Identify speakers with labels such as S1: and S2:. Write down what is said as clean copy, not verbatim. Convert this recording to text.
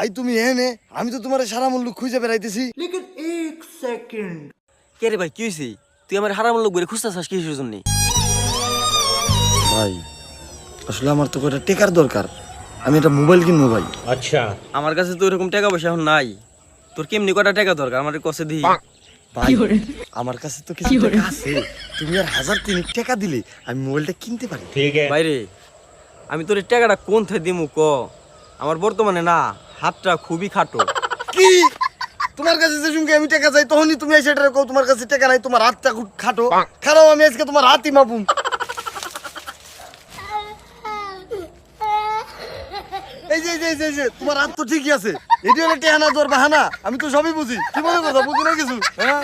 S1: ভাই তুমি এনে আমি তো তোমার সারা মূল্য খুঁজে বেড়াইতেছি।
S2: কে রে ভাই কি হয়েছে? তুই আমার হারাম লোক বলে খুঁজতেছিস কিসের জন্য?
S1: ভাই আসলে আমার তো কয়টা টেকার দরকার, আমি একটা মোবাইল কিনবো ভাই।
S2: আমার কাছে তো এরকম টাকা পয়সা এখন নাই। তোর কেমনি কটা টাকা দরকার আমার কষে দিই।
S1: ভাই আমার কাছে তো কিছু টাকা আছে, তুমি আর 1000 টাকা দিলে আমি মোবাইলটা কিনতে পারি।
S2: বাইরে আমি তোর এই টাকাটা কোন থেকে দিমু ক? আমার বর্তমানে না হাতটা খুবই খাটো।
S1: কি তোমার কাছে যে সঙ্গে আমি টাকা চাই তখনই তুমি এসে এটা কও তোমার কাছে টাকা নাই, তোমার হাতটা খুব খাটো। খারাপ আমি আজকে তোমার হাতই মাপুম। এই যে তোমার হাত তো ঠিকই আছে, এটি হলো টেহানা তোর বাহানা, আমি তো সবই বুঝি। কি মনে কথা বুঝি না কিছু, হ্যাঁ